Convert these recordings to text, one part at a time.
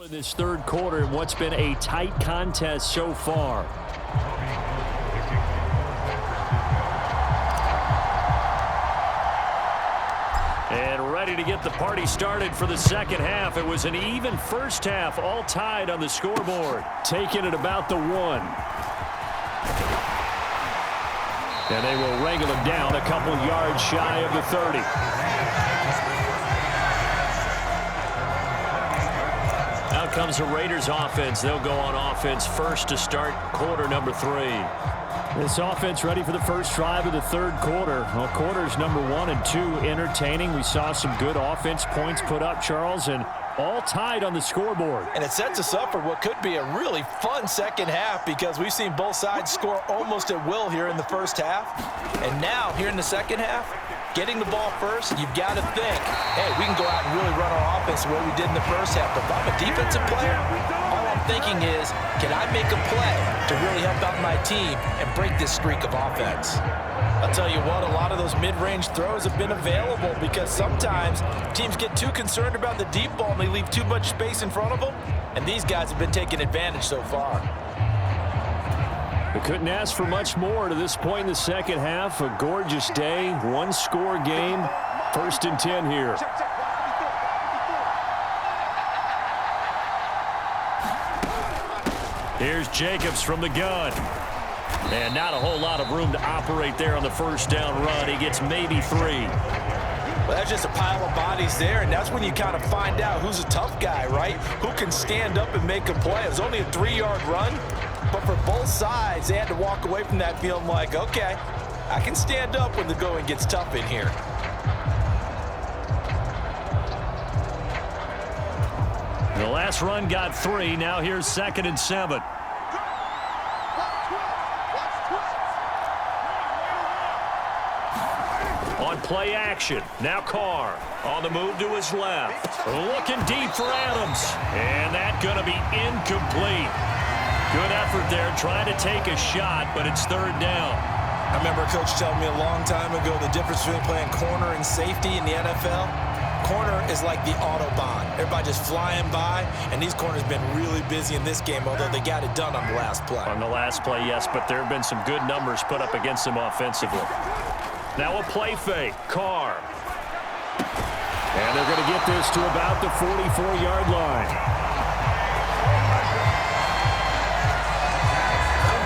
In this third quarter in what's been a tight contest so far. And ready to get the party started for the second half. It was an even first half, all tied on the scoreboard. Taking it about the 1. And they will wrangle him down a couple yards shy of the 30. Out comes the Raiders offense. They'll go on offense first to start quarter number 3. This offense ready for the first drive of the third quarter. Well, quarters number 1 and 2 entertaining. We saw some good offense points put up, Charles, and all tied on the scoreboard. And it sets us up for what could be a really fun second half because we've seen both sides score almost at will here in the first half. And now, here in the second half, getting the ball first, you've got to think, hey, we can go out and really run our offense the way we did in the first half. But if I'm a defensive player, all I'm thinking is, can I make a play to really help out my team and break this streak of offense? I'll tell you what, a lot of those mid-range throws have been available because sometimes teams get too concerned about the deep ball and they leave too much space in front of them, and these guys have been taking advantage so far. They couldn't ask for much more to this point in the second half. A gorgeous day, one-score game, 1st and 10 here. Here's Jacobs from the gun. And not a whole lot of room to operate there on the first down run. He gets maybe 3. Well, that's just a pile of bodies there, and that's when you kind of find out who's a tough guy, right? Who can stand up and make a play. It was only a 3-yard run, but for both sides, they had to walk away from that feeling like, okay, I can stand up when the going gets tough in here. The last run got 3. Now here's 2nd and 7. On play action. Now Carr on the move to his left. Looking deep for Adams. And that's going to be incomplete. Good effort there trying to take a shot, but it's 3rd down. I remember a coach telling me a long time ago the difference between playing corner and safety in the NFL. Corner is like the Autobahn. Everybody just flying by, and these corners have been really busy in this game, although they got it done on the last play. On the last play, yes, but there have been some good numbers put up against them offensively. Now a play fake. Carr. And they're going to get this to about the 44-yard line.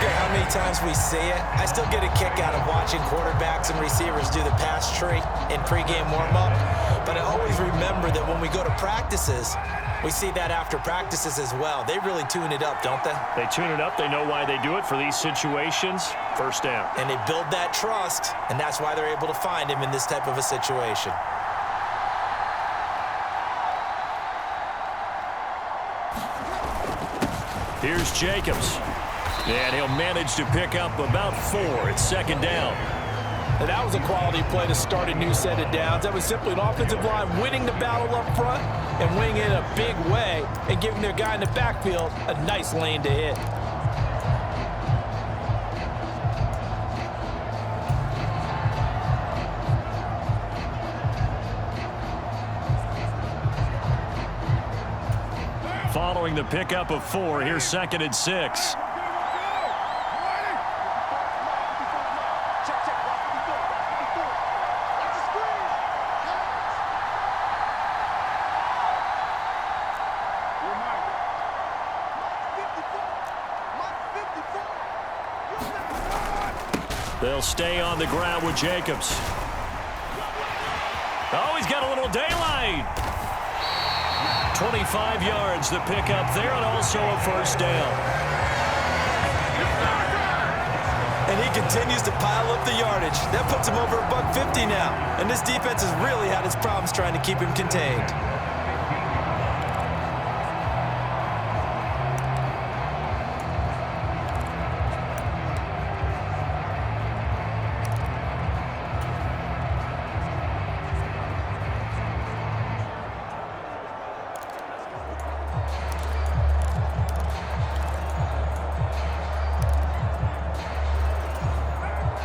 How many times we see it, I still get a kick out of watching quarterbacks and receivers do the pass tree in pregame warm-up. But I always remember that when we go to practices, we see that after practices as well. They really tune it up, don't they? They tune it up. They know why they do it for these situations. 1st down. And they build that trust, and that's why they're able to find him in this type of a situation. Here's Jacobs. And he'll manage to pick up about 4. It's 2nd down. And that was a quality play to start a new set of downs. That was simply an offensive line winning the battle up front and winning it in a big way and giving their guy in the backfield a nice lane to hit. Following the pickup of 4, here's 2nd and 6. They'll stay on the ground with Jacobs. Oh, he's got a little daylight. 25 yards the pickup there, and also a 1st down. And he continues to pile up the yardage. That puts him over $150 now. And this defense has really had its problems trying to keep him contained.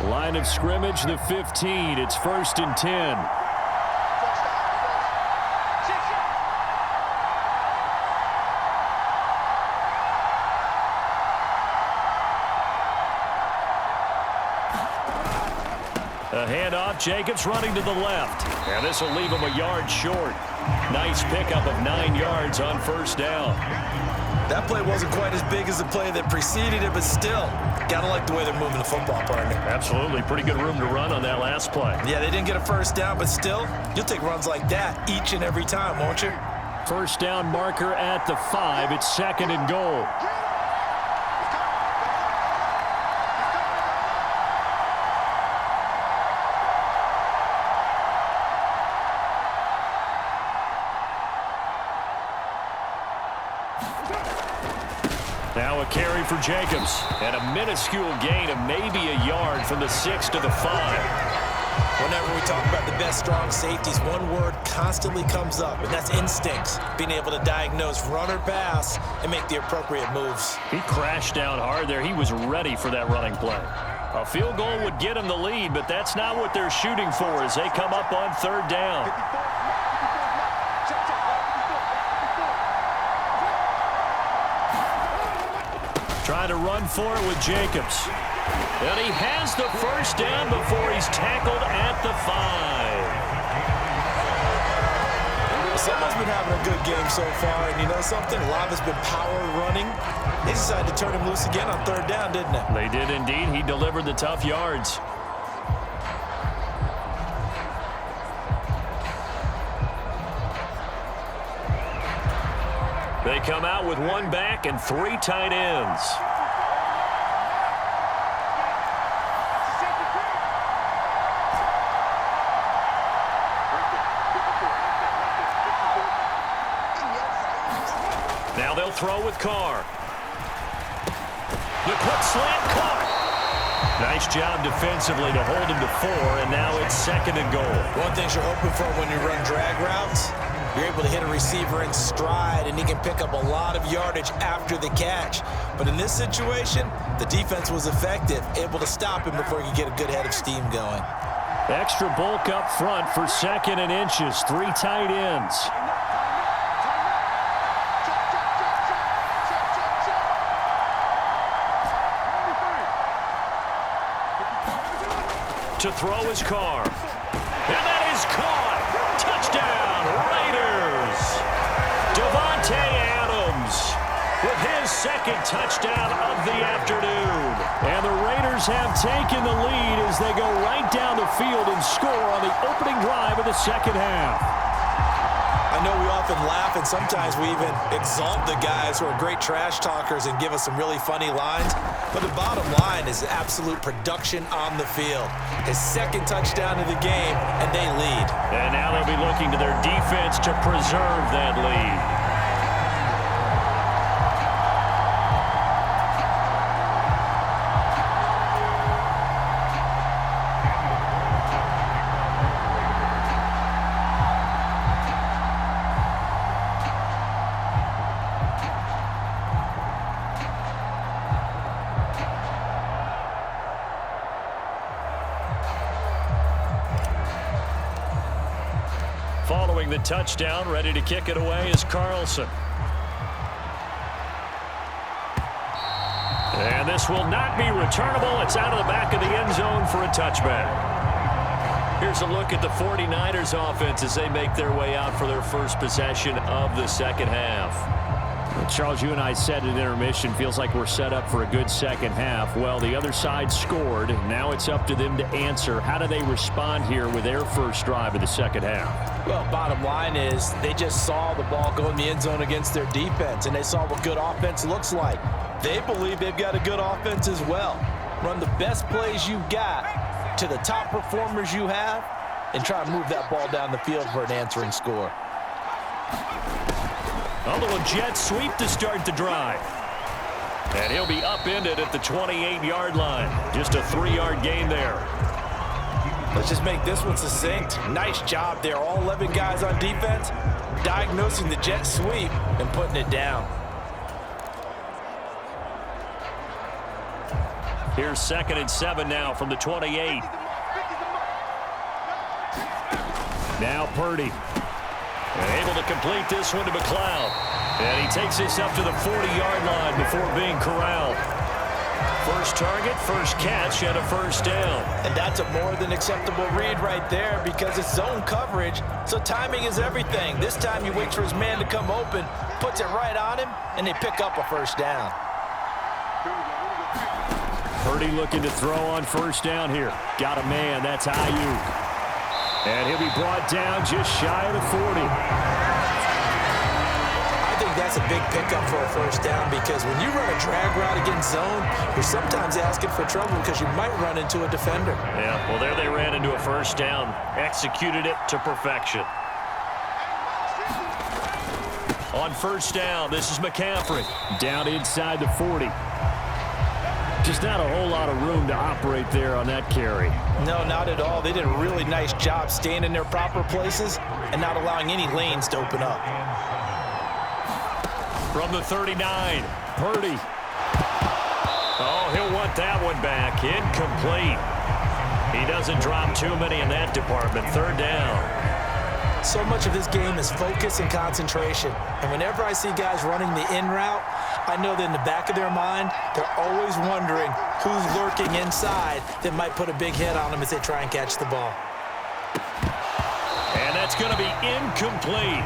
Line of scrimmage, the 15. It's 1st and 10. The handoff, Jacobs running to the left. And this will leave him a yard short. Nice pickup of 9 yards on first down. That play wasn't quite as big as the play that preceded it, but still, gotta like the way they're moving the football, partner. Absolutely. Pretty good room to run on that last play. Yeah, they didn't get a first down, but still, you'll take runs like that each and every time, won't you? First down marker at the 5. It's 2nd and goal. Now a carry for Jacobs. And a minuscule gain of maybe a yard from the 6 to the 5. Whenever we talk about the best strong safeties, one word constantly comes up, and that's instincts. Being able to diagnose run or pass and make the appropriate moves. He crashed down hard there. He was ready for that running play. A field goal would get him the lead, but that's not what they're shooting for as they come up on 3rd down. Trying to run for it with Jacobs. And he has the first down before he's tackled at the 5. Someone's been having a good game so far, and you know something? A lot of it's been power running. They decided to turn him loose again on 3rd down, didn't they? They did indeed. He delivered the tough yards. They come out with 1 back and 3 tight ends. Now they'll throw with Carr. The quick slant caught. Nice job defensively to hold him to 4, and now it's 2nd and goal. One thing you're hoping for when you run drag routes, you're able to hit a receiver in stride, and he can pick up a lot of yardage after the catch. But in this situation, the defense was effective, able to stop him before he could get a good head of steam going. Extra bulk up front for 2nd and inches. 3 tight ends. To throw his Carr. And that is caught. Touchdown, Raiders. Devontae Adams with his 2nd touchdown of the afternoon. And the Raiders have taken the lead as they go right down the field and score on the opening drive of the 2nd half. I know we often laugh, and sometimes we even exalt the guys who are great trash talkers and give us some really funny lines. But the bottom line is absolute production on the field. His 2nd touchdown of the game, and they lead. And now they'll be looking to their defense to preserve that lead. Following the touchdown, ready to kick it away is Carlson. And this will not be returnable. It's out of the back of the end zone for a touchback. Here's a look at the 49ers offense as they make their way out for their first possession of the 2nd half. Charles, you and I said at intermission, feels like we're set up for a good 2nd half. Well, the other side scored. Now it's up to them to answer. How do they respond here with their first drive of the 2nd half? Well, bottom line is they just saw the ball go in the end zone against their defense, and they saw what good offense looks like. They believe they've got a good offense as well. Run the best plays you've got to the top performers you have and try to move that ball down the field for an answering score. A little jet sweep to start the drive. And he'll be upended at the 28-yard line. Just a 3-yard gain there. Let's just make this one succinct. Nice job there. All 11 guys on defense diagnosing the jet sweep and putting it down. Here's 2nd and 7 now from the 28. Now Purdy. And able to complete this one to McLeod. And he takes this up to the 40-yard line before being corralled. First target, first catch, and a first down. And that's a more than acceptable read right there because it's zone coverage, so timing is everything. This time he waits for his man to come open, puts it right on him, and they pick up a first down. Purdy looking to throw on first down here. Got a man, that's Ayuk. And he'll be brought down just shy of the 40. I think that's a big pickup for a first down because when you run a drag route against zone, you're sometimes asking for trouble because you might run into a defender. Yeah, well, there they ran into a first down. Executed it to perfection. On first down, this is McCaffrey. Down inside the 40. Just not a whole lot of room to operate there on that carry. No, not at all. They did a really nice job staying in their proper places and not allowing any lanes to open up. From the 39, Purdy. Oh, he'll want that one back. Incomplete. He doesn't drop too many in that department. Third down. So much of this game is focus and concentration. And whenever I see guys running the in route, I know that in the back of their mind, they're always wondering who's lurking inside that might put a big hit on them as they try and catch the ball. And that's going to be incomplete.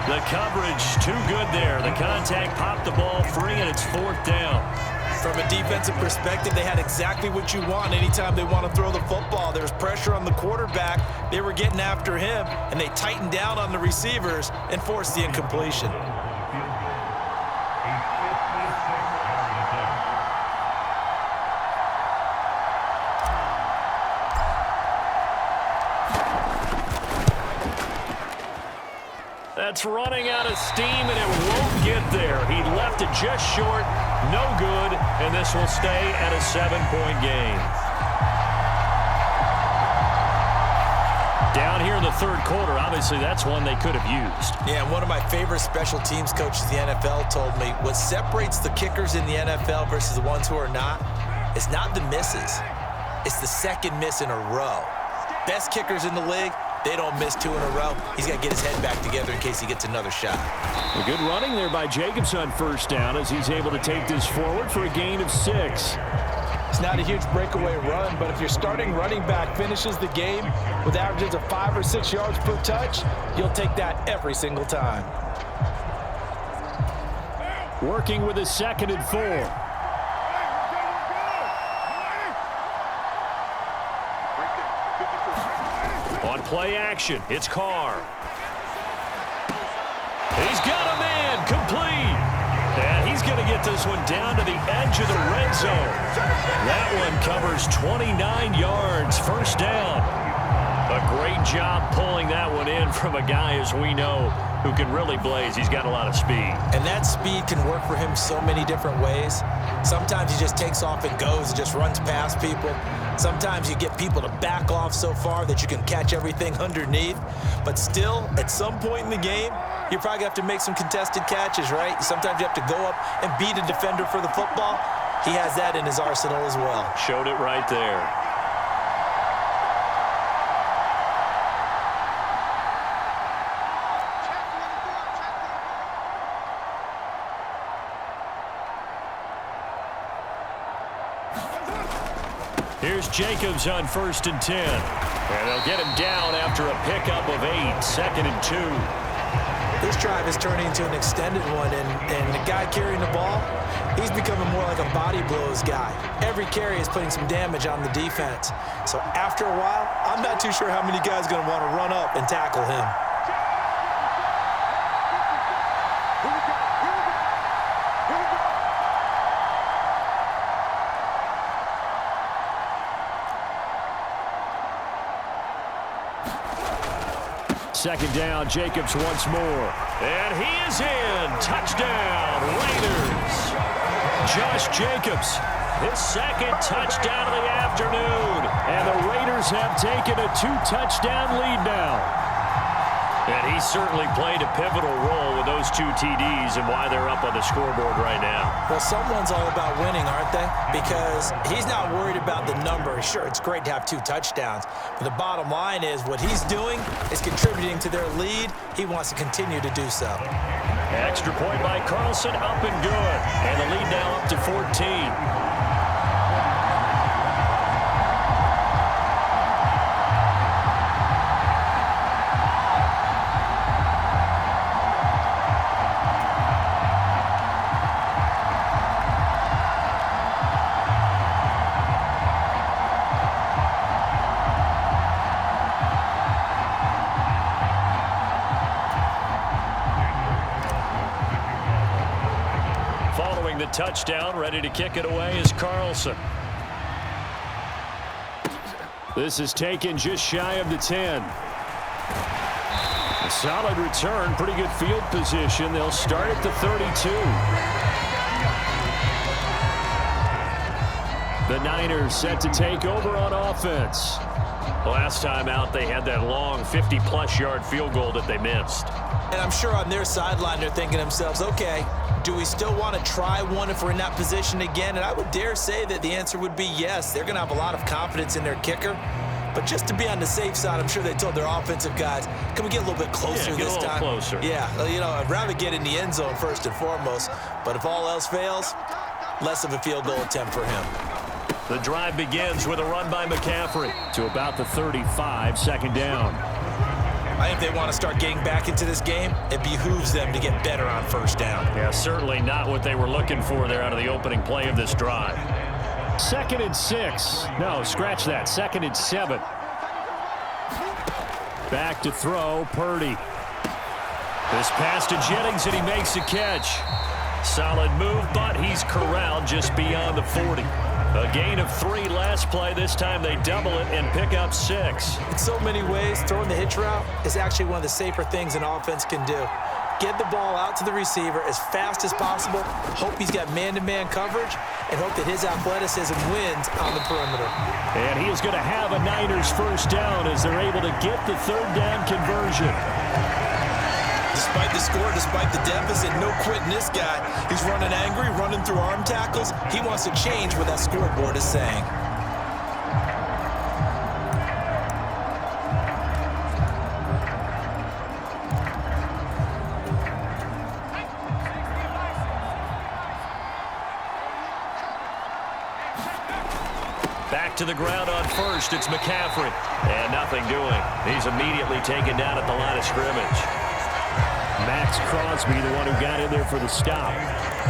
The coverage too good there. The contact popped the ball free, and it's fourth down. From a defensive perspective, they had exactly what you want anytime they want to throw the football. There was pressure on the quarterback. They were getting after him, and they tightened down on the receivers and forced the incompletion. That's running out of steam, and it won't get there. He left it just short, no good, and this will stay at a 7-point game. Down here in the third quarter, obviously that's one they could have used. Yeah, and one of my favorite special teams coaches in the NFL told me what separates the kickers in the NFL versus the ones who are not is not the misses. It's the second miss in a row. Best kickers in the league, they don't miss two in a row. He's got to get his head back together in case he gets another shot. A good running there by Jacobs on first down as he's able to take this forward for a gain of 6. It's not a huge breakaway run, but if your starting running back finishes the game with averages of 5 or 6 yards per touch, you'll take that every single time. Working with a 2nd and 4. On play action, it's Carr. He's got a man, complete. And he's going to get this one down to the edge of the red zone. That one covers 29 yards, first down. A great job pulling that one in from a guy, as we know, who can really blaze. He's got a lot of speed. And that speed can work for him so many different ways. Sometimes he just takes off and goes and just runs past people. Sometimes you get people to back off so far that you can catch everything underneath. But still, at some point in the game, you're probably going to have to make some contested catches, right? Sometimes you have to go up and beat a defender for the football. He has that in his arsenal as well. Showed it right there. Here's Jacobs on 1st and 10. And they'll get him down after a pickup of 8, 2nd and 2. This drive is turning into an extended one, and the guy carrying the ball, he's becoming more like a body blows guy. Every carry is putting some damage on the defense. So after a while, I'm not too sure how many guys are going to want to run up and tackle him. Second down, Jacobs once more. And he is in. Touchdown, Raiders. Josh Jacobs, his 2nd touchdown of the afternoon. And the Raiders have taken a 2-touchdown lead now. And he certainly played a pivotal role with those 2 TDs and why they're up on the scoreboard right now. Well, someone's all about winning, aren't they? Because he's not worried about the number. Sure, it's great to have 2 touchdowns. But the bottom line is what he's doing is contributing to their lead. He wants to continue to do so. Extra point by Carlson, up and good. And the lead now up to 14. the touchdown. Ready to kick it away is Carlson. This is taken just shy of the 10. A solid return, pretty good field position. They'll start at the 32. The Niners set to take over on offense. Last time out, they had that long 50-plus yard field goal that they missed. And I'm sure on their sideline, they're thinking to themselves, okay, do we still want to try one if we're in that position again? And I would dare say that the answer would be yes. They're going to have a lot of confidence in their kicker. But just to be on the safe side, I'm sure they told their offensive guys, can we get a little bit closer this time? Get a little closer. Yeah, you know, I'd rather get in the end zone first and foremost. But if all else fails, less of a field goal attempt for him. The drive begins with a run by McCaffrey to about the 35, second down. I think they want to start getting back into this game. It behooves them to get better on first down. Yeah, certainly not what they were looking for there out of the opening play of this drive. 2nd and 6. No, scratch that. 2nd and 7. Back to throw, Purdy. This pass to Jennings, and he makes a catch. Solid move, but he's corralled just beyond the 40. A gain of 3 last play. This time they double it and pick up 6. In so many ways, throwing the hitch route is actually one of the safer things an offense can do. Get the ball out to the receiver as fast as possible, hope he's got man-to-man coverage, and hope that his athleticism wins on the perimeter. And he is going to have a Niners first down as they're able to get the 3rd down conversion. Despite the score, despite the deficit, no quitting this guy. He's running angry, running through arm tackles. He wants to change what that scoreboard is saying. Back to the ground on first. It's McCaffrey. And nothing doing. He's immediately taken down at the line of scrimmage. Max Crosby, the one who got in there for the stop.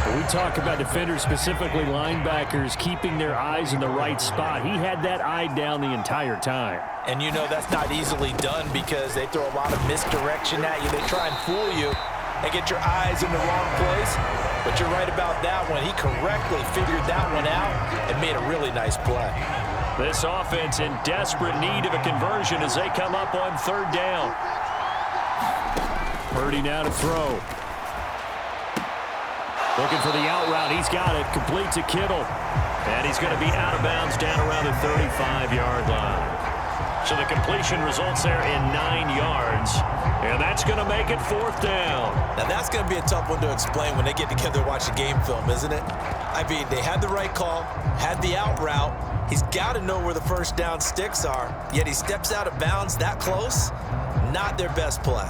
But we talk about defenders, specifically linebackers, keeping their eyes in the right spot. He had that eye down the entire time. And you know that's not easily done because they throw a lot of misdirection at you. They try and fool you and get your eyes in the wrong place. But you're right about that one. He correctly figured that one out and made a really nice play. This offense in desperate need of a conversion as they come up on 3rd down. Purdy now to throw. Looking for the out route. He's got it. Complete to Kittle. And he's going to be out of bounds down around the 35-yard line. So the completion results there in 9 yards. And that's going to make it 4th down. Now that's going to be a tough one to explain when they get together and watch the game film, isn't it? I mean, they had the right call, had the out route. He's got to know where the first down sticks are. Yet he steps out of bounds that close. Not their best play.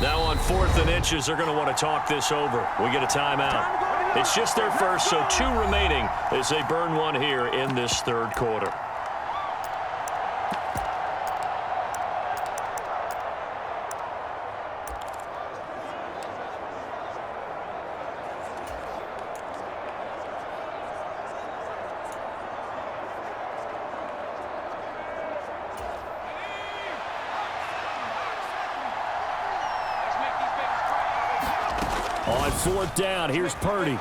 Now on 4th and inches, they're going to want to talk this over. We get a timeout. It's just their first, so 2 remaining as they burn one here in this 3rd quarter. On 4th down, here's Purdy. And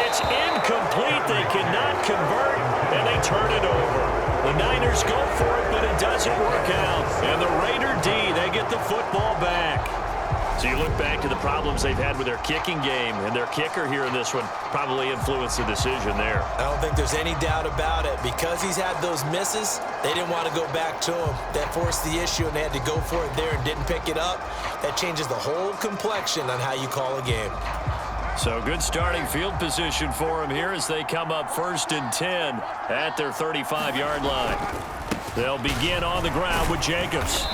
it's incomplete. They cannot convert, and they turn it over. The Niners go for it, but it doesn't work out. And the Raider D, they get the football back. So you look back to the problems they've had with their kicking game, and their kicker here in this one probably influenced the decision there. I don't think there's any doubt about it. Because he's had those misses, they didn't want to go back to him. That forced the issue, and they had to go for it there and didn't pick it up. That changes the whole complexion on how you call a game. So good starting field position for them here as they come up 1st and 10 at their 35-yard line. They'll begin on the ground with Jacobs.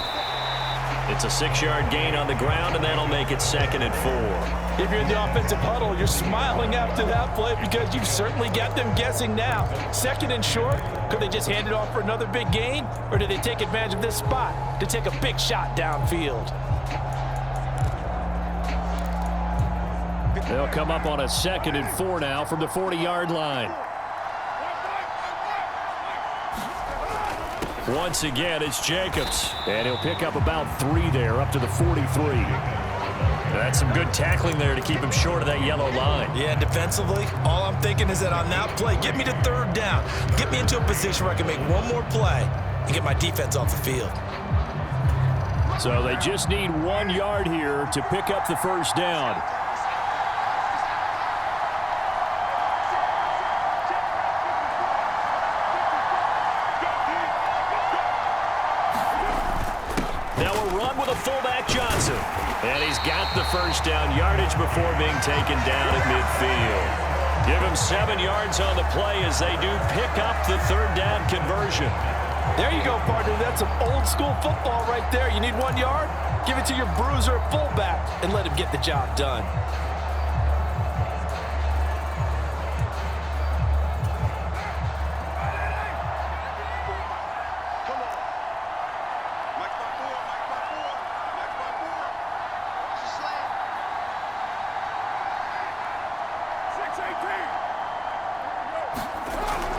It's a 6-yard gain on the ground, and that'll make it 2nd and 4. If you're in the offensive huddle, you're smiling after that play because you've certainly got them guessing now. 2nd and short, could they just hand it off for another big gain? Or did they take advantage of this spot to take a big shot downfield? They'll come up on a 2nd and 4 now from the 40-yard line. Once again, it's Jacobs. And he'll pick up about 3 there, up to the 43. That's some good tackling there to keep him short of that yellow line. Yeah, defensively, all I'm thinking is that on that play, get me to 3rd down. Get me into a position where I can make one more play and get my defense off the field. So they just need 1 yard here to pick up the 1st down. Now a run with a fullback Johnson. And he's got the 1st down yardage before being taken down at midfield. Give him 7 yards on the play as they do pick up the 3rd down conversion. There you go, partner. That's some old-school football right there. You need 1 yard? Give it to your bruiser at fullback and let him get the job done.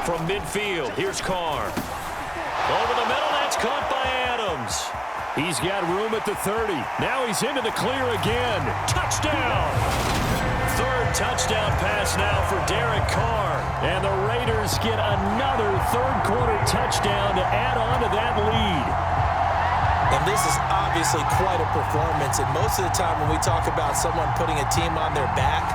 From midfield, here's Carr. Over the middle, that's caught by Adams. He's got room at the 30. Now he's into the clear again. Touchdown! 3rd touchdown pass now for Derek Carr. And the Raiders get another 3rd quarter touchdown to add on to that lead. And this is obviously quite a performance. And most of the time when we talk about someone putting a team on their back,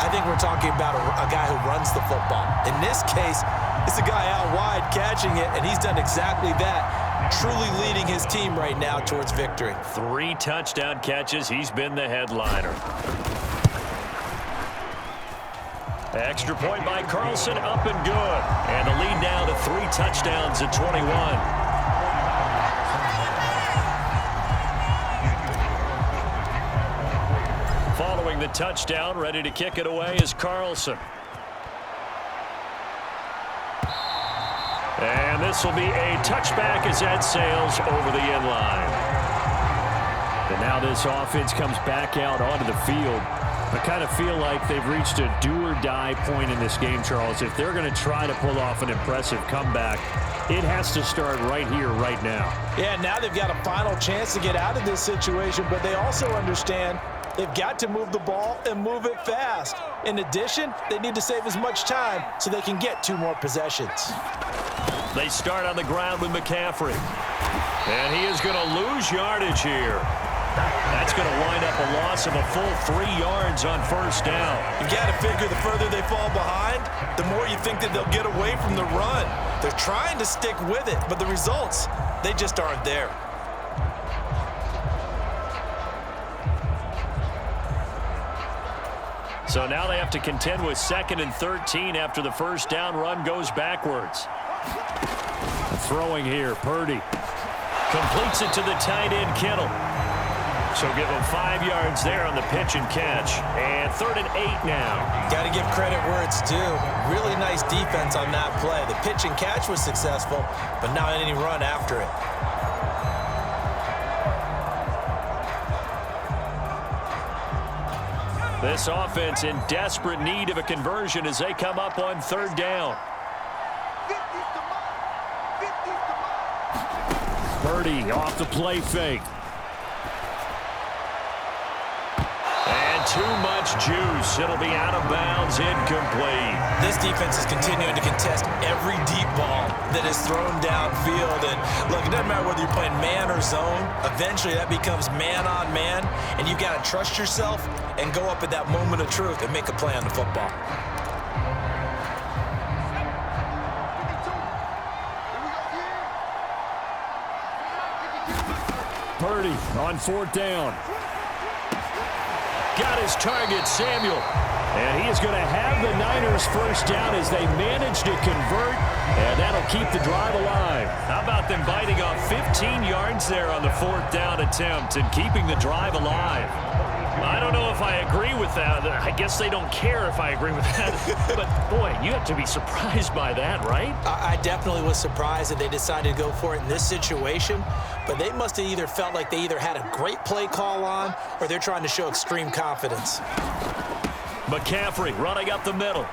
I think we're talking about a guy who runs the football. In this case, it's a guy out wide catching it, and he's done exactly that, truly leading his team right now towards victory. 3 touchdown catches. He's been the headliner. Extra point by Carlson, up and good. And the lead now to 3 touchdowns at 21. Following the touchdown, ready to kick it away is Carlson. And this will be a touchback as that sails over the end line. And now this offense comes back out onto the field. I kind of feel like they've reached a do-or-die point in this game, Charles. If they're going to try to pull off an impressive comeback, it has to start right here, right now. Yeah, now they've got a final chance to get out of this situation, but they also understand they've got to move the ball and move it fast. In addition, they need to save as much time so they can get 2 more possessions. They start on the ground with McCaffrey. And he is going to lose yardage here. That's going to wind up a loss of a full 3 yards on 1st down. You got to figure the further they fall behind, the more you think that they'll get away from the run. They're trying to stick with it, but the results, they just aren't there. So now they have to contend with 2nd and 13 after the 1st down run goes backwards. Throwing here, Purdy. Completes it to the tight end, Kittle. So give him 5 yards there on the pitch and catch. And 3rd and 8 now. Got to give credit where it's due. Really nice defense on that play. The pitch and catch was successful, but now any run after it. This offense in desperate need of a conversion as they come up on 3rd down. Purdy off the play fake. And too much juice. It'll be out of bounds, incomplete. This defense is continuing to contest every deep ball that is thrown downfield. And look, it doesn't matter whether you're playing man or zone. Eventually that becomes man on man. And you've got to trust yourself and go up at that moment of truth and make a play on the football. Purdy on 4th down. Got his target, Samuel. And he is going to have the Niners 1st down as they manage to convert, and that'll keep the drive alive. How about them biting off 15 yards there on the 4th down attempt and keeping the drive alive? I don't know if I agree with that. I guess they don't care if I agree with that. But, boy, you have to be surprised by that, right? I definitely was surprised that they decided to go for it in this situation. But they must have either felt like they either had a great play call on or they're trying to show extreme confidence. McCaffrey running up the middle.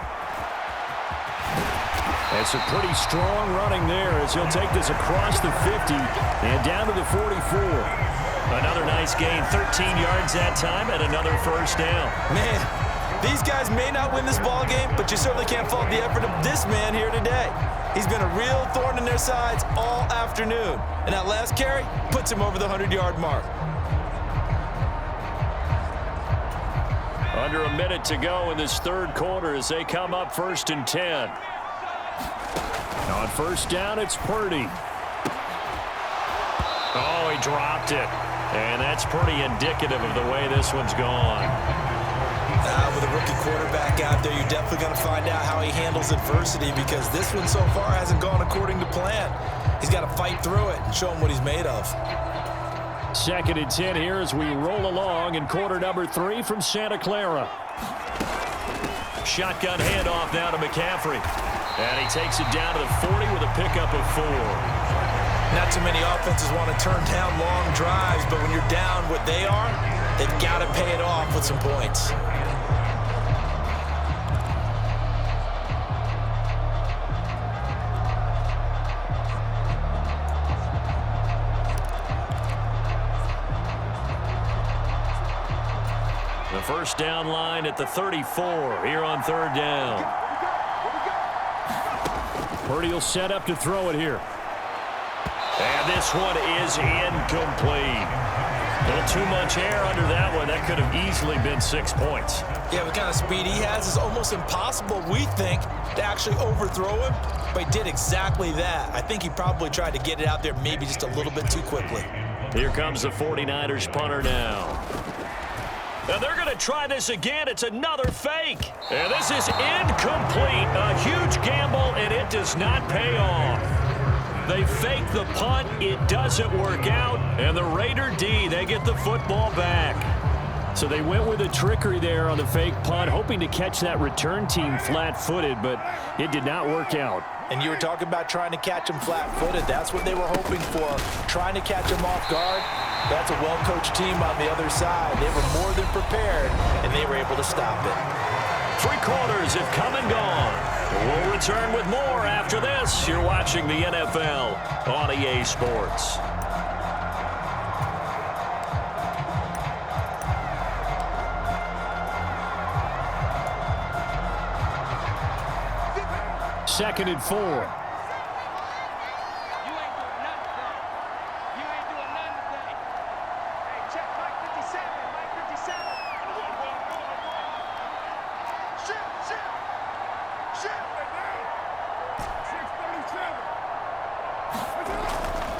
It's a pretty strong running there as he'll take this across the 50 and down to the 44. Another nice gain, 13 yards that time, and another first down. Man, these guys may not win this ball game, but you certainly can't fault the effort of this man here today. He's been a real thorn in their sides all afternoon. And that last carry puts him over the 100-yard mark. Under a minute to go in this third quarter as they come up 1st and 10. On first down, it's Purdy. Oh, he dropped it. And that's pretty indicative of the way this one's gone. With a rookie quarterback out there, you're definitely going to find out how he handles adversity because this one so far hasn't gone according to plan. He's got to fight through it and show him what he's made of. 2nd and 10 here as we roll along in quarter number 3 from Santa Clara. Shotgun handoff now to McCaffrey. And he takes it down to the 40 with a pickup of 4. Not too many offenses want to turn down long drives, but when you're down what they are, they've got to pay it off with some points. The first down line at the 34 here on 3rd down. Purdy will set up to throw it here. And this one is incomplete. A little too much air under that one. That could have easily been 6 points. Yeah, what kind of speed he has is almost impossible, we think, to actually overthrow him. But he did exactly that. I think he probably tried to get it out there maybe just a little bit too quickly. Here comes the 49ers punter now. And they're going to try this again. It's another fake. And this is incomplete. A huge gamble, and it does not pay off. They fake the punt. It doesn't work out. And the Raider D, they get the football back. So they went with a trickery there on the fake punt, hoping to catch that return team flat-footed, but it did not work out. And you were talking about trying to catch him flat-footed. That's what they were hoping for, trying to catch him off guard. That's a well-coached team on the other side. They were more than prepared, and they were able to stop it. 3 quarters have come and gone. We'll return with more after this. You're watching the NFL on EA Sports. Second and 4. You ain't doing nothing today. You ain't doing nothing today. Hey, check Mike 57. Mike 57. Shit.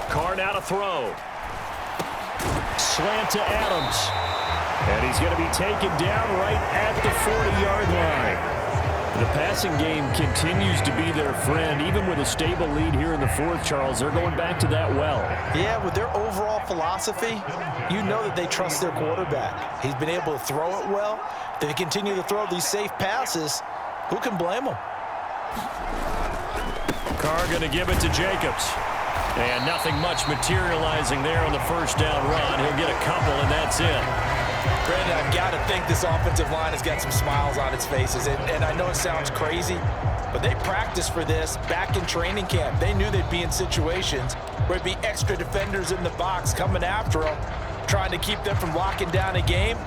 Carr now to throw. Slant to Adams. And he's going to be taken down right at the 40-yard line. The passing game continues to be their friend. Even with a stable lead here in the 4th, Charles, they're going back to that well. Yeah, with their overall philosophy, you know that they trust their quarterback. He's been able to throw it well. If they continue to throw these safe passes, who can blame them? Carr going to give it to Jacobs. And nothing much materializing there on the first down run. He'll get a couple, and that's it. Brandon, I've got to think this offensive line has got some smiles on its faces. And I know it sounds crazy, but they practiced for this back in training camp. They knew they'd be in situations where it'd be extra defenders in the box coming after them, trying to keep them from locking down a game.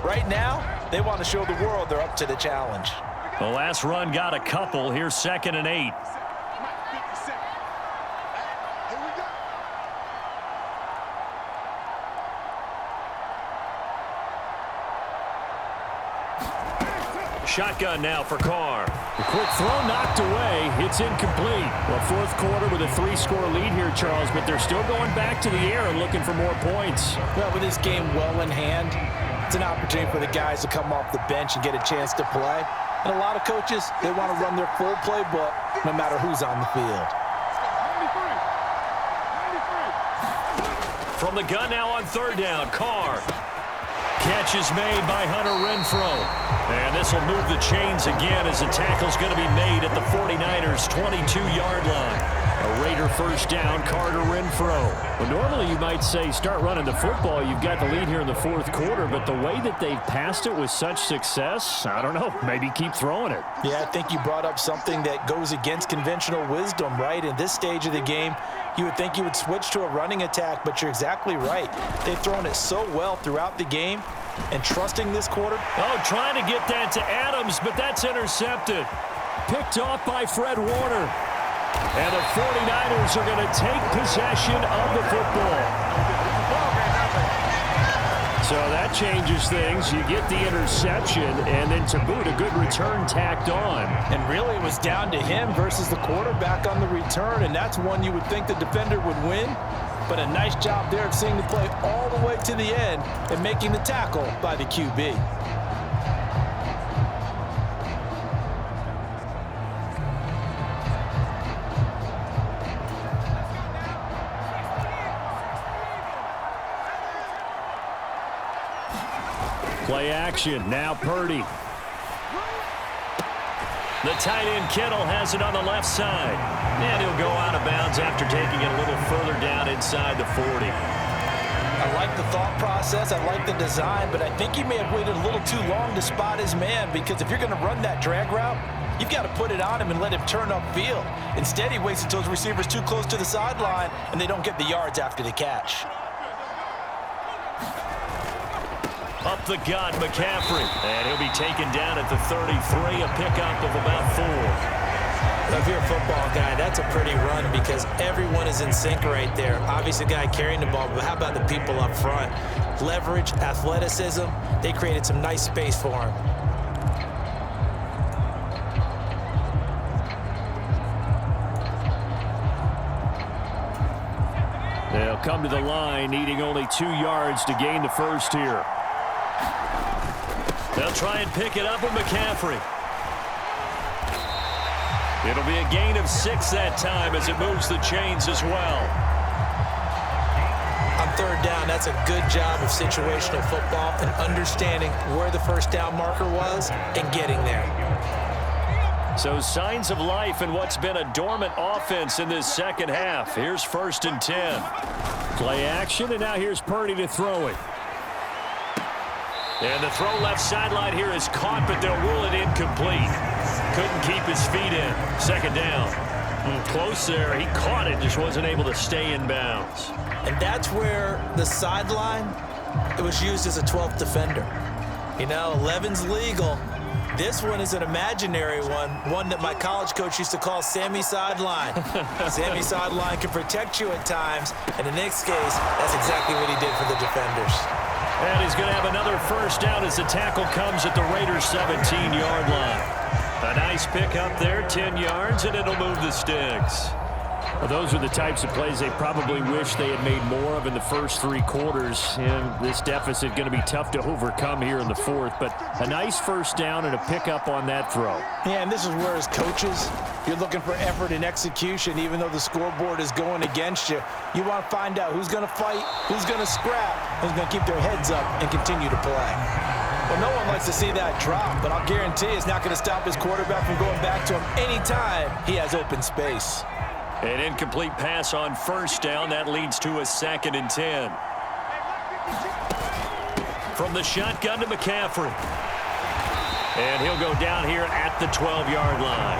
Right now, they want to show the world they're up to the challenge. The last run got a couple. Here's 2nd and 8. Shotgun now for Carr. The quick throw knocked away. It's incomplete. Well, 4th quarter with a 3-score lead here, Charles, but they're still going back to the air and looking for more points. Well, with this game well in hand, it's an opportunity for the guys to come off the bench and get a chance to play. And a lot of coaches, they want to run their full playbook no matter who's on the field. From the gun now on 3rd down, Carr. Catch is made by Hunter Renfrow. And this will move the chains again as the tackle's going to be made at the 49ers' 22-yard line. A Raider first down, Carter Renfro. Well, normally you might say start running the football. You've got the lead here in the fourth quarter, but the way that they've passed it with such success, I don't know, maybe keep throwing it. Yeah, I think you brought up something that goes against conventional wisdom, right? In this stage of the game, you would think you would switch to a running attack, but you're exactly right. They've thrown it so well throughout the game, and trusting this quarter. Oh, trying to get that to Adams, but that's intercepted. Picked off by Fred Warner. And the 49ers are going to take possession of the football. So that changes things. You get the interception, and then to boot, a good return tacked on. And really, it was down to him versus the quarterback on the return, and that's one you would think the defender would win. But a nice job there of seeing the play all the way to the end and making the tackle by the QB. Play action. Now Purdy. The tight end Kittle has it on the left side. And he'll go out of bounds after taking it a little further down inside the 40. I like the thought process. I like the design, but I think he may have waited a little too long to spot his man, because if you're going to run that drag route, you've got to put it on him and let him turn upfield. Instead, he waits until his receiver's too close to the sideline, and they don't get the yards after the catch. Up the gut, McCaffrey. And he'll be taken down at the 33, a pickup of about 4. If you're a football guy, that's a pretty run because everyone is in sync right there. Obviously, the guy carrying the ball, but how about the people up front? Leverage, athleticism, they created some nice space for him. They'll come to the line, needing only 2 yards to gain the first here. They'll try and pick it up with McCaffrey. It'll be a gain of 6 that time as it moves the chains as well. On third down, that's a good job of situational football and understanding where the first down marker was and getting there. So signs of life in what's been a dormant offense in this second half. Here's 1st and 10. Play action, and now here's Purdy to throw it. And the throw left sideline here is caught, but they'll rule it incomplete. Couldn't keep his feet in. 2nd down. Close there. He caught it, just wasn't able to stay in bounds. And that's where the sideline, it was used as a 12th defender. You know, 11's legal. This one is an imaginary one that my college coach used to call Sammy Sideline. Sammy Sideline can protect you at times, and in this case, that's exactly what he did for the defenders. And he's going to have another first down as the tackle comes at the Raiders' 17-yard line. A nice pick up there, 10 yards, and it'll move the sticks. Well, those are the types of plays they probably wish they had made more of in the first 3 quarters. And this deficit going to be tough to overcome here in the 4th. But a nice first down and a pickup on that throw. Yeah, and this is where as coaches, you're looking for effort and execution. Even though the scoreboard is going against you, you want to find out who's going to fight, who's going to scrap, who's going to keep their heads up and continue to play. Well, no one likes to see that drop, but I'll guarantee it's not going to stop his quarterback from going back to him anytime he has open space. An incomplete pass on first down. That leads to a 2nd and 10. From the shotgun to McCaffrey. And he'll go down here at the 12-yard line.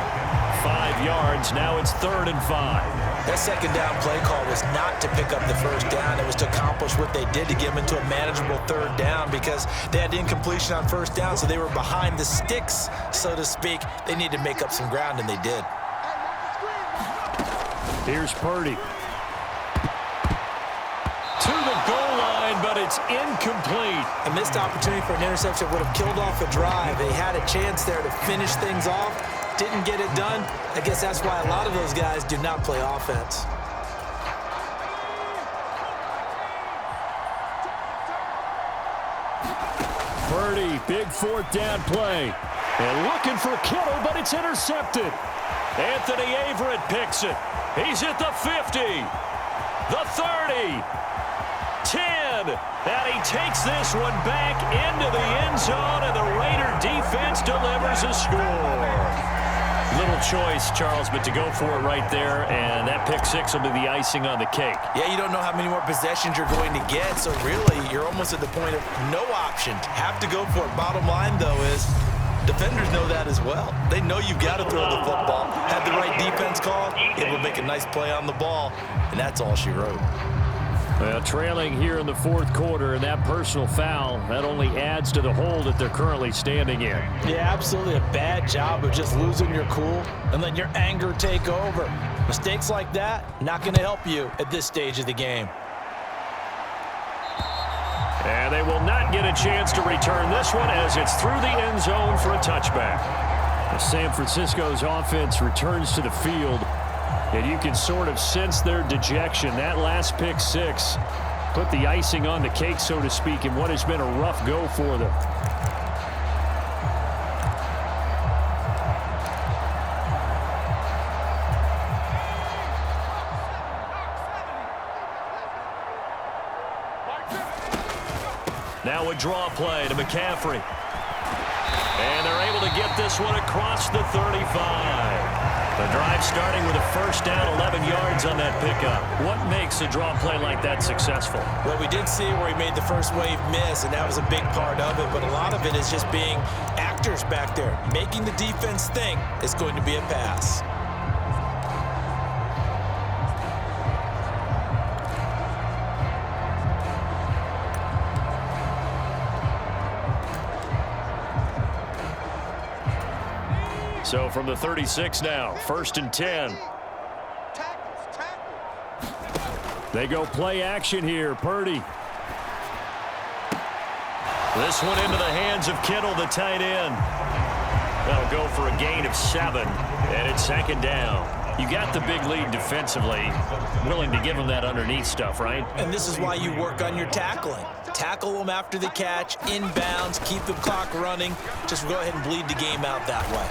5 yards. Now it's 3rd and 5. That 2nd down play call was not to pick up the first down. It was to accomplish what they did to get them into a manageable 3rd down because they had incompletion on first down, so they were behind the sticks, so to speak. They needed to make up some ground, and they did. Here's Purdy. To the goal line, but it's incomplete. A missed opportunity for an interception would have killed off a drive. They had a chance there to finish things off. Didn't get it done. I guess that's why a lot of those guys do not play offense. Purdy, big 4th down play. And looking for Kittle, but it's intercepted. Anthony Averett picks it. He's at the 50, the 30, 10, and he takes this one back into the end zone, and the Raider defense delivers a score. Little choice, Charles, but to go for it right there, and that pick six will be the icing on the cake. Yeah, you don't know how many more possessions you're going to get, so really you're almost at the point of no option. Have to go for it. Bottom line, though, is defenders know that as well. They know you've got to throw the football. Had the right defense call, able to make a nice play on the ball, and that's all she wrote. Well, trailing here in the fourth quarter, and that personal foul, that only adds to the hole that they're currently standing in. Yeah, absolutely a bad job of just losing your cool and letting your anger take over. Mistakes like that, not going to help you at this stage of the game. And they will not get a chance to return this one as it's through the end zone for a touchback. San Francisco's offense returns to the field, and you can sort of sense their dejection. That last pick six put the icing on the cake, so to speak, in what has been a rough go for them. Now a draw play to McCaffrey. And they're able to get this one across the 35. The drive starting with a first down, 11 yards on that pickup. What makes a draw play like that successful? Well, we did see where he made the first wave miss, and that was a big part of it. But a lot of it is just being actors back there, making the defense think it's going to be a pass. So from the 36 now, 1st and 10. They go play action here. Purdy. This one into the hands of Kittle, the tight end. That'll go for a gain of 7, and it's 2nd down. You got the big lead defensively, willing to give them that underneath stuff, right? And this is why you work on your tackling. Tackle them after the catch, inbounds, keep the clock running. Just go ahead and bleed the game out that way.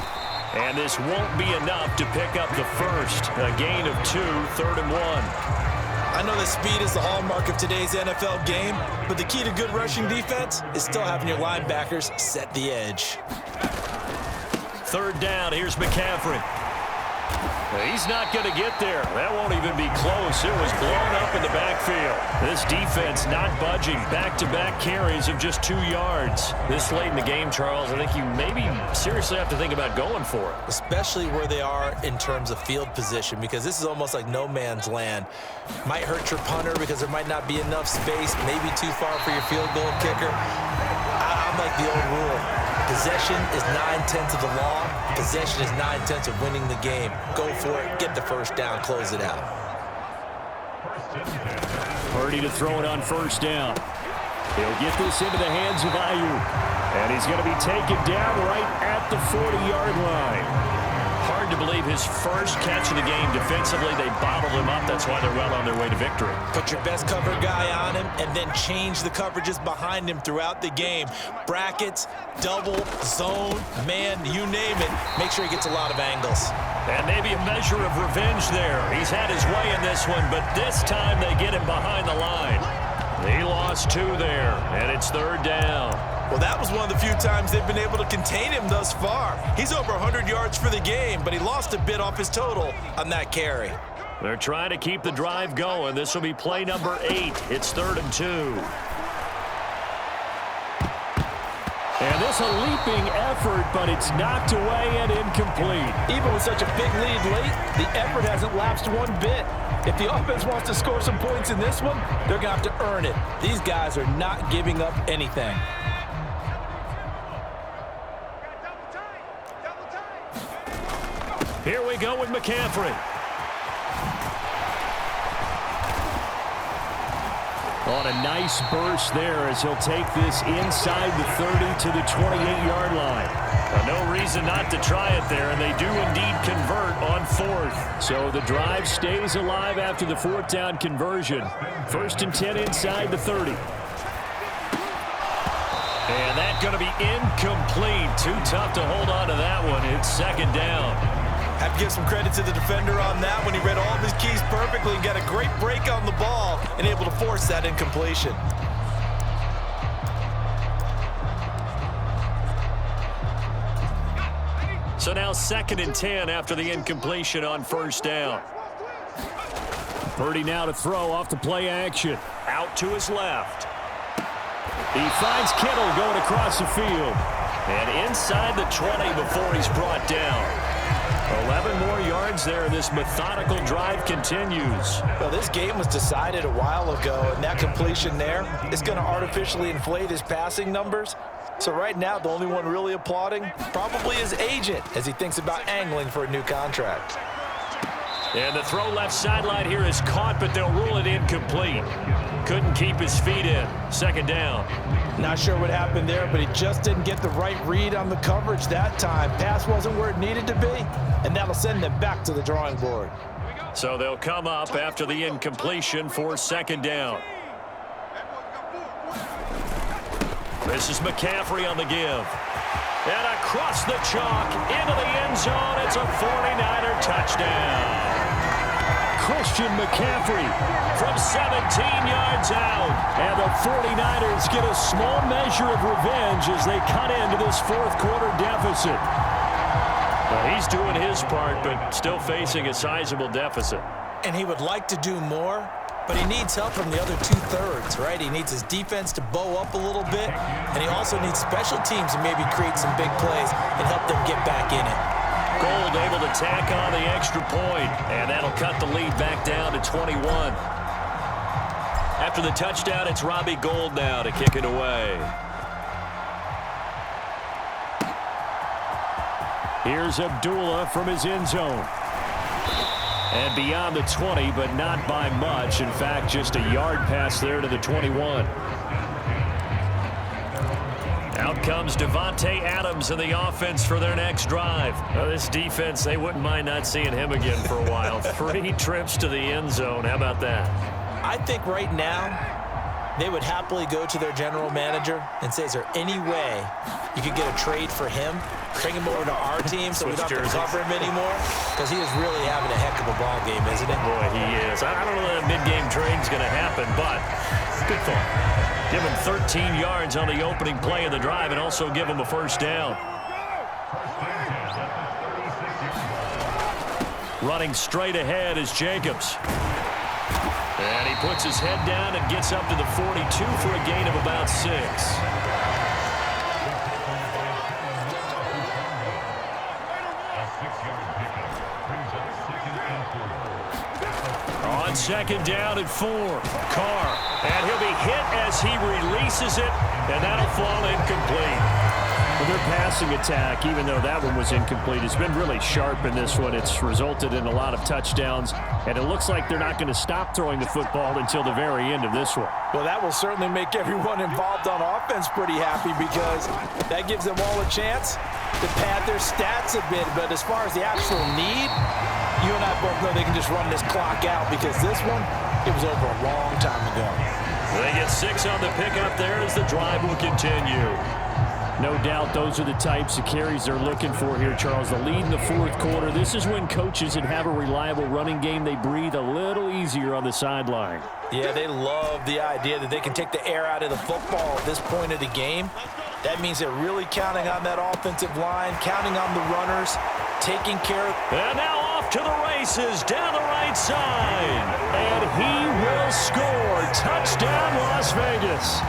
And this won't be enough to pick up the first. A gain of 2, 3rd and 1. I know that speed is the hallmark of today's NFL game, but the key to good rushing defense is still having your linebackers set the edge. 3rd down, here's McCaffrey. He's not going to get there. That won't even be close. It was blown up in the backfield. This defense not budging. Back-to-back carries of just 2 yards. This late in the game, Charles, I think you maybe seriously have to think about going for it. Especially where they are in terms of field position, because this is almost like no man's land. Might hurt your punter because there might not be enough space, maybe too far for your field goal kicker. I'm like the old rule. Possession is 9/10 of the law. Possession is 9/10 of winning the game. Go for it, get the first down, close it out. Purdy to throw it on 1st down. He'll get this into the hands of Ayuk. And he's going to be taken down right at the 40-yard line. Hard to believe his first catch of the game defensively. They bottled him up. That's why they're well on their way to victory. Put your best cover guy on him and then change the coverages behind him throughout the game. Brackets, double, zone, man, you name it. Make sure he gets a lot of angles. And maybe a measure of revenge there. He's had his way in this one, but this time they get him behind the line. He lost 2 there, and it's 3rd down. Well, that was one of the few times they've been able to contain him thus far. He's over 100 yards for the game, but he lost a bit off his total on that carry. They're trying to keep the drive going. This will be play number 8. It's 3rd and 2. And this a leaping effort, but it's knocked away and incomplete. Even with such a big lead late, the effort hasn't lapsed one bit. If the offense wants to score some points in this one, they're going to have to earn it. These guys are not giving up anything. Here we go with McCaffrey. On a nice burst there as he'll take this inside the 30 to the 28-yard line. No reason not to try it there, and they do indeed convert on 4th. So the drive stays alive after the 4th down conversion. 1st and 10 inside the 30. And that's going to be incomplete. Too tough to hold on to that one. It's 2nd down. Have to give some credit to the defender on that one. He read all of his keys perfectly and got a great break on the ball and able to force that incompletion. So now 2nd and 10 after the incompletion on first down. Purdy now to throw off the play action. Out to his left. He finds Kittle going across the field. And inside the 20 before he's brought down. 11 more yards there, and this methodical drive continues. Well, this game was decided a while ago, and that completion there is going to artificially inflate his passing numbers. So right now, the only one really applauding probably his agent as he thinks about angling for a new contract. And the throw left sideline here is caught, but they'll rule it incomplete. Couldn't keep his feet in. 2nd down. Not sure what happened there, but he just didn't get the right read on the coverage that time. Pass wasn't where it needed to be, and that'll send them back to the drawing board. So they'll come up after the incompletion for 2nd down. This is McCaffrey on the give. And across the chalk, into the end zone, it's a 49er touchdown. Christian McCaffrey from 17 yards out. And the 49ers get a small measure of revenge as they cut into this 4th quarter deficit. Well, he's doing his part, but still facing a sizable deficit. And he would like to do more, but he needs help from the other 2/3, right? He needs his defense to bow up a little bit, and he also needs special teams to maybe create some big plays and help them get back in it. Gold able to tack on the extra point, and that'll cut the lead back down to 21. After the touchdown, it's Robbie Gould now to kick it away. Here's Abdullah from his end zone. And beyond the 20, but not by much. In fact, just a yard pass there to the 21. Out comes Davante Adams in the offense for their next drive. This defense, they wouldn't mind not seeing him again for a while. 3 trips to the end zone. How about that? I think right now they would happily go to their general manager and say, is there any way you could get a trade for him? Bring him over to our team so we don't have to cover him anymore? Because he is really having a heck of a ball game, isn't it? Boy, he is. I don't know that a mid-game trade is going to happen, but good thought. Give him 13 yards on the opening play of the drive and also give him a first down. Running straight ahead is Jacobs. And he puts his head down and gets up to the 42 for a gain of about 6. On 2nd down and 4. Carr. And he'll be hit as he releases it, and that'll fall incomplete. Well, their passing attack, even though that one was incomplete, has been really sharp in this one. It's resulted in a lot of touchdowns, and it looks like they're not going to stop throwing the football until the very end of this one. Well, that will certainly make everyone involved on offense pretty happy because that gives them all a chance to pad their stats a bit. But as far as the actual need, you and I both know they can just run this clock out because this one, it was over a long time ago. They get 6 on the pickup there as the drive will continue. No doubt those are the types of carries they're looking for here, Charles. The lead in the 4th quarter. This is when coaches that have a reliable running game, they breathe a little easier on the sideline. Yeah, they love the idea that they can take the air out of the football at this point of the game. That means they're really counting on that offensive line, counting on the runners, taking care of... And now off to the races down the right side. And he will score. Touchdown, Las Vegas.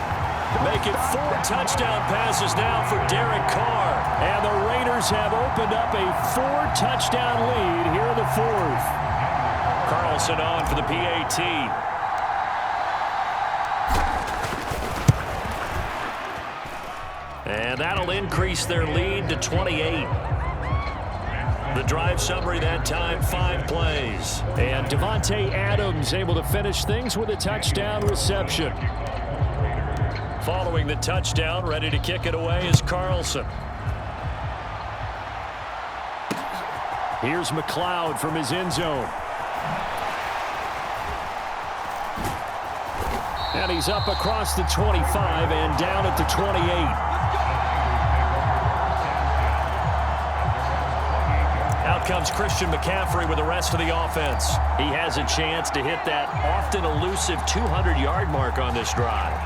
Make it 4 touchdown passes now for Derek Carr. And the Raiders have opened up a 4-touchdown lead here in the 4th. Carlson on for the PAT. And that'll increase their lead to 28. The drive summary that time, 5 plays. And Davante Adams able to finish things with a touchdown reception. Following the touchdown, ready to kick it away is Carlson. Here's McLeod from his end zone. And he's up across the 25 and down at the 28. Out comes Christian McCaffrey with the rest of the offense. He has a chance to hit that often elusive 200-yard mark on this drive.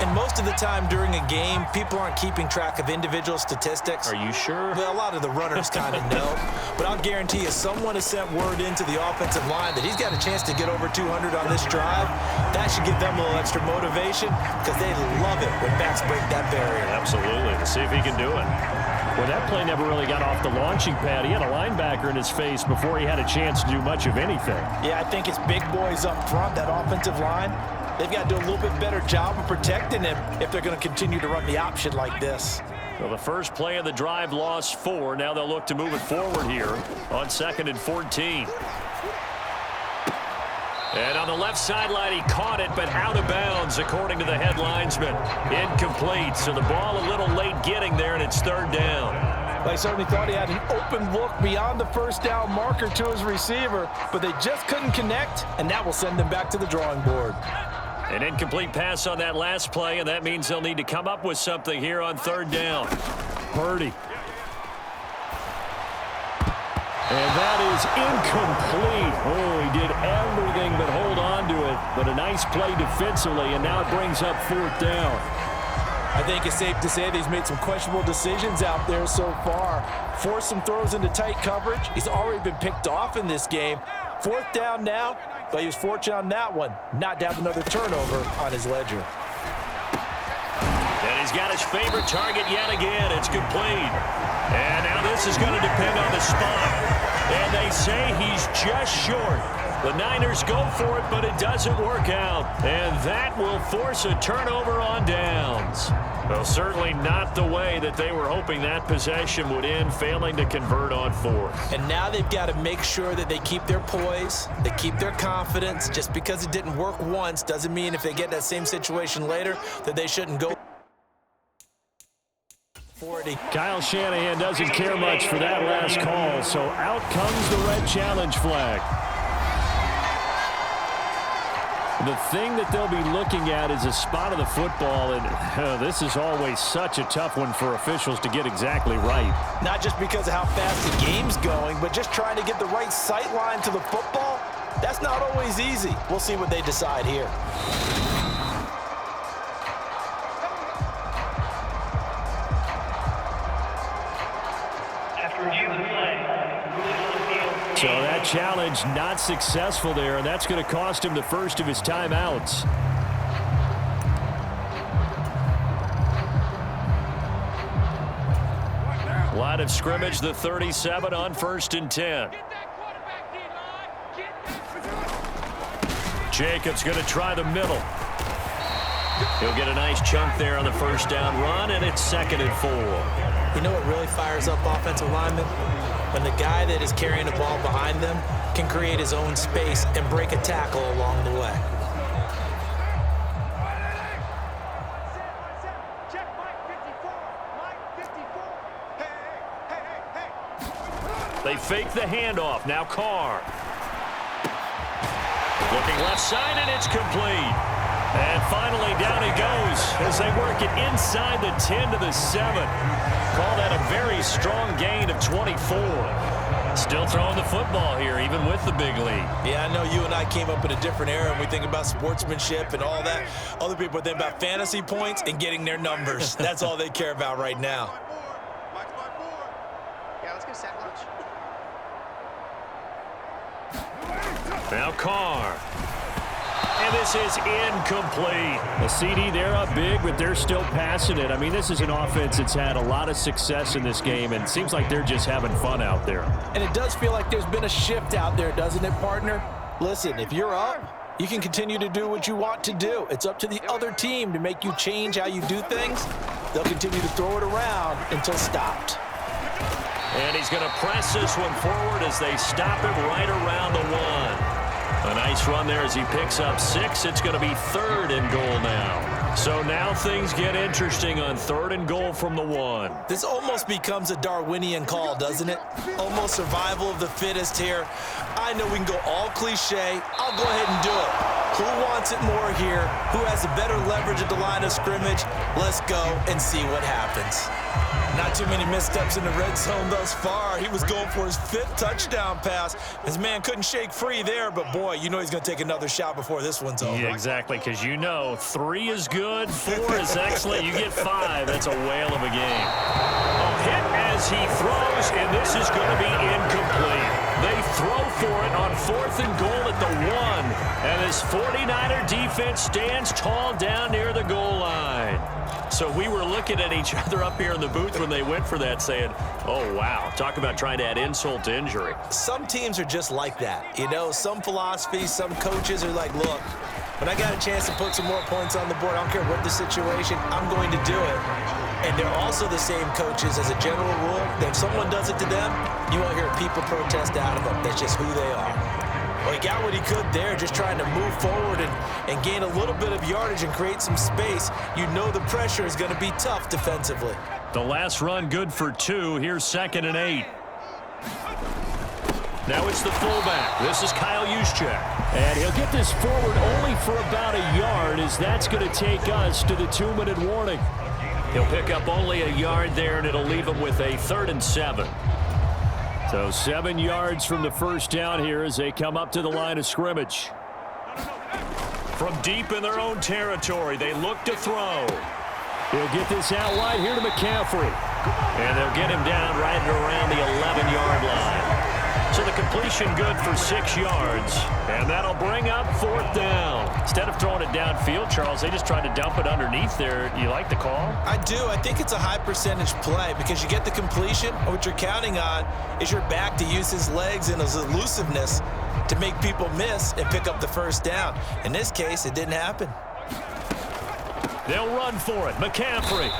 And most of the time during a game, people aren't keeping track of individual statistics. Are you sure? Well, a lot of the runners kind of know. But I'll guarantee you, someone has sent word into the offensive line that he's got a chance to get over 200 on this drive. That should give them a little extra motivation because they love it when backs break that barrier. Absolutely. Let's see if he can do it. Well, that play never really got off the launching pad. He had a linebacker in his face before he had a chance to do much of anything. Yeah, I think it's big boys up front, that offensive line. They've got to do a little bit better job of protecting him if they're going to continue to run the option like this. Well, the first play of the drive lost 4. Now they'll look to move it forward here on 2nd and 14. And on the left sideline, he caught it, but out of bounds, according to the head linesman. Incomplete, so the ball a little late getting there, and it's 3rd down. They certainly thought he had an open look beyond the first down marker to his receiver, but they just couldn't connect, and that will send them back to the drawing board. An incomplete pass on that last play, and that means they'll need to come up with something here on 3rd down. Purdy. And that is incomplete. Oh, he did everything but hold on to it. But a nice play defensively, and now it brings up 4th down. I think it's safe to say that he's made some questionable decisions out there so far. Forced some throws into tight coverage. He's already been picked off in this game. 4th down now, but he was fortunate on that one. Not to have another turnover on his ledger. And he's got his favorite target yet again. It's complete. And now this is going to depend on the spot. And they say he's just short. The Niners go for it, but it doesn't work out. And that will force a turnover on downs. Well, certainly not the way that they were hoping that possession would end, failing to convert on 4th. And now they've got to make sure that they keep their poise, they keep their confidence. Just because it didn't work once doesn't mean if they get that same situation later that they shouldn't go. Kyle Shanahan doesn't care much for that last call, so out comes the red challenge flag. The thing that they'll be looking at is a spot of the football, and this is always such a tough one for officials to get exactly right. Not just because of how fast the game's going, but just trying to get the right sight line to the football. That's not always easy. We'll see what they decide here. So that challenge not successful there, and that's going to cost him the first of his timeouts. Line of scrimmage, the 37 on 1st and 10. Jacobs going to try the middle. He'll get a nice chunk there on the first down run, and it's 2nd and 4. You know what really fires up offensive linemen? When the guy that is carrying the ball behind them can create his own space and break a tackle along the way. Check Mike 54. Mike 54. Hey. They fake the handoff. Now Carr. Looking left side, and it's complete. And finally, down he goes as they work it inside the 10 to the 7. Call that a very strong gain of 24. Still throwing the football here, even with the big lead. Yeah, I know you and I came up in a different era, and we think about sportsmanship and all that. Other people think about fantasy points and getting their numbers. That's all they care about right now. Yeah, let's go set lunch. Now Carr. And this is incomplete. The CD, they're up big, but they're still passing it. I mean, this is an offense that's had a lot of success in this game, and it seems like they're just having fun out there. And it does feel like there's been a shift out there, doesn't it, partner? Listen, if you're up, you can continue to do what you want to do. It's up to the other team to make you change how you do things. They'll continue to throw it around until stopped. And he's going to press this one forward as they stop him right around the 1. A nice run there as he picks up 6. It's going to be 3rd and goal now. So now things get interesting on 3rd and goal from the 1. This almost becomes a Darwinian call, doesn't it? Almost survival of the fittest here. I know we can go all cliche. I'll go ahead and do it. Who wants it more here? Who has a better leverage at the line of scrimmage? Let's go and see what happens. Not too many missteps in the red zone thus far. He was going for his 5th touchdown pass. His man couldn't shake free there, but boy, you know he's going to take another shot before this one's over. Yeah, exactly, because you know 3 is good, 4 is excellent. You get 5. That's a whale of a game. A hit as he throws, and this is going to be incomplete. They throw for it on 4th and goal at the 1, and this 49er defense stands tall down near the goal line. So we were looking at each other up here in the booth when they went for that saying, oh, wow, talk about trying to add insult to injury. Some teams are just like that. You know, some philosophies, some coaches are like, look, when I got a chance to put some more points on the board, I don't care what the situation, I'm going to do it. And they're also the same coaches as a general rule that if someone does it to them, you won't hear people protest out of them. That's just who they are. Well, he got what he could there, just trying to move forward and gain a little bit of yardage and create some space. You know the pressure is going to be tough defensively. The last run good for 2. Here's 2nd and 8. Now it's the fullback. This is Kyle Juszczyk. And he'll get this forward only for about a yard, as that's going to take us to the 2-minute warning. He'll pick up only a yard there, and it'll leave him with a 3rd and 7. So 7 yards from the first down here as they come up to the line of scrimmage. From deep in their own territory, they look to throw. He'll get this out wide here to McCaffrey. And they'll get him down right around the 11-yard line. So the completion good for 6 yards. And that'll bring up 4th down. Instead of throwing it downfield, Charles, they just tried to dump it underneath there. You like the call? I do. I think it's a high percentage play because you get the completion. And what you're counting on is your back to use his legs and his elusiveness to make people miss and pick up the first down. In this case, it didn't happen. They'll run for it. McCaffrey.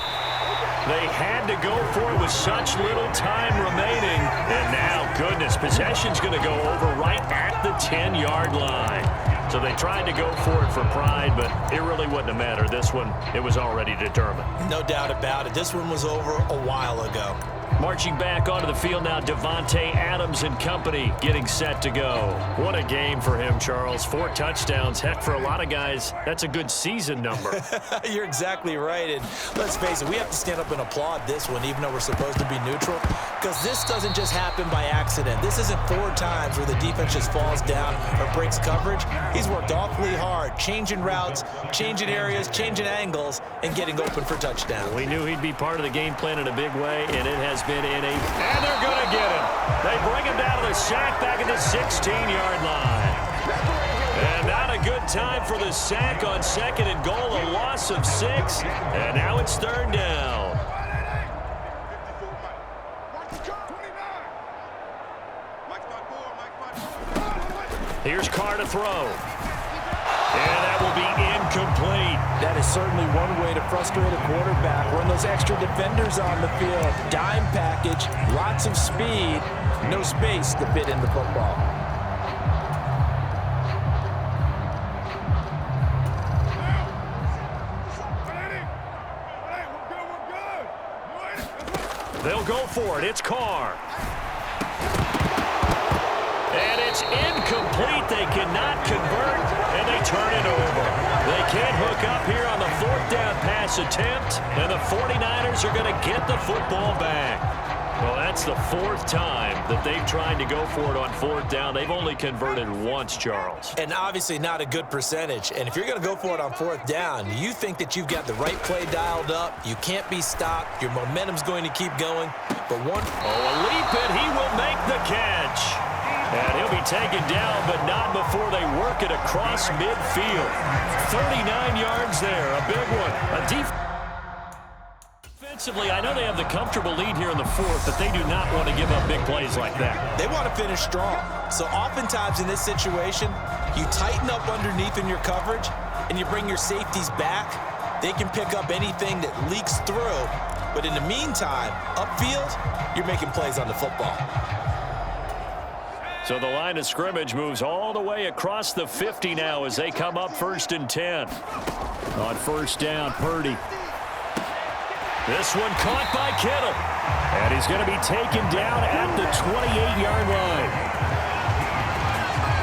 They had to go for it with such little time remaining. And now, goodness, possession's going to go over right at the 10-yard line. So they tried to go for it for pride, but it really wouldn't have mattered. This one, it was already determined. No doubt about it. This one was over a while ago. Marching back onto the field now, Devontae Adams and company getting set to go. What a game for him, Charles. 4 touchdowns. Heck, for a lot of guys, that's a good season number. You're exactly right. And let's face it, we have to stand up and applaud this one, even though we're supposed to be neutral, because this doesn't just happen by accident. This isn't 4 times where the defense just falls down or breaks coverage. He's worked awfully hard, changing routes, changing areas, changing angles, and getting open for touchdowns. We knew he'd be part of the game plan in a big way, and it has been in a... And they're going to get him. They bring him down to the sack back at the 16-yard line. And not a good time for the sack on 2nd and goal, a loss of 6. And now it's 3rd down. Here's Carr to throw. And that will be incomplete. That is certainly one way to frustrate a quarterback. Run those extra defenders on the field. Dime package, lots of speed, no space to fit in the football. They'll go for it. It's Carr. And it's incomplete. They cannot convert, and they turn it over. They can't hook up here on the 4th down pass attempt, and the 49ers are going to get the football back. Well, that's the 4th time that they've tried to go for it on 4th down. They've only converted once, Charles. And obviously not a good percentage. And if you're going to go for it on 4th down, you think that you've got the right play dialed up. You can't be stopped. Your momentum's going to keep going. But a leap, and he will make the catch. And he'll be taken down, but not before they work it across midfield. 39 yards there, a big one. Defensively, I know they have the comfortable lead here in the 4th, but they do not want to give up big plays like that. They want to finish strong. So oftentimes in this situation, you tighten up underneath in your coverage, and you bring your safeties back. They can pick up anything that leaks through. But in the meantime, upfield, you're making plays on the football. So the line of scrimmage moves all the way across the 50 now as they come up 1st and 10. On 1st down, Purdy. This one caught by Kittle. And he's going to be taken down at the 28-yard line.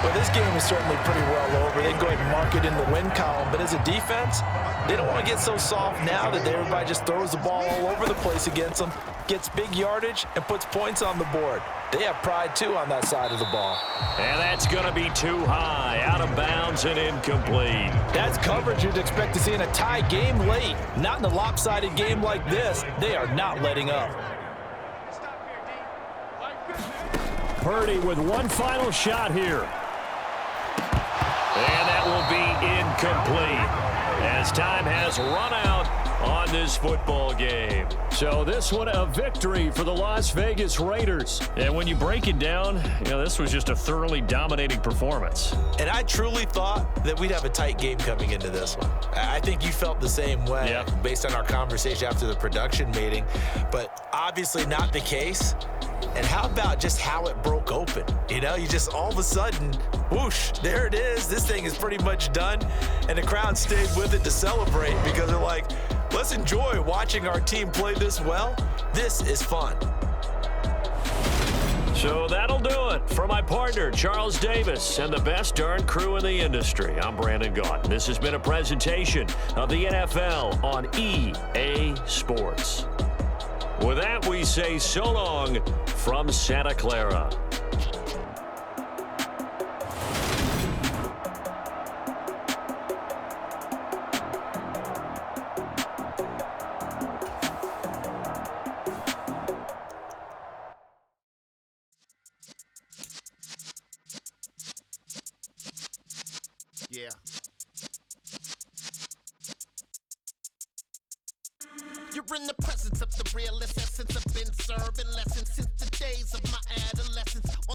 Well, this game is certainly pretty well over. They can go ahead and mark it in the win column. But as a defense, they don't want to get so soft now that everybody just throws the ball all over the place against them, gets big yardage, and puts points on the board. They have pride, too, on that side of the ball. And that's going to be too high, out of bounds and incomplete. That's coverage you'd expect to see in a tie game late. Not in a lopsided game like this. They are not letting up. Purdy with one final shot here. And that will be incomplete as time has run out on this football game. So this one a victory for the Las Vegas Raiders. And when you break it down, this was just a thoroughly dominating performance. And I truly thought that we'd have a tight game coming into this one. I think you felt the same way based on our conversation after the production meeting, but obviously not the case. And how about just how it broke open? You just all of a sudden, whoosh, there it is. This thing is pretty much done. And the crowd stayed with it to celebrate because they're like, let's enjoy watching our team play this well. This is fun. So that'll do it for my partner, Charles Davis, and the best darn crew in the industry. I'm Brandon Gaudin. This has been a presentation of the NFL on EA Sports. With that, we say so long from Santa Clara. Yeah. You're in the presence of the realest essence. I've been serving lessons since the days of my adolescence.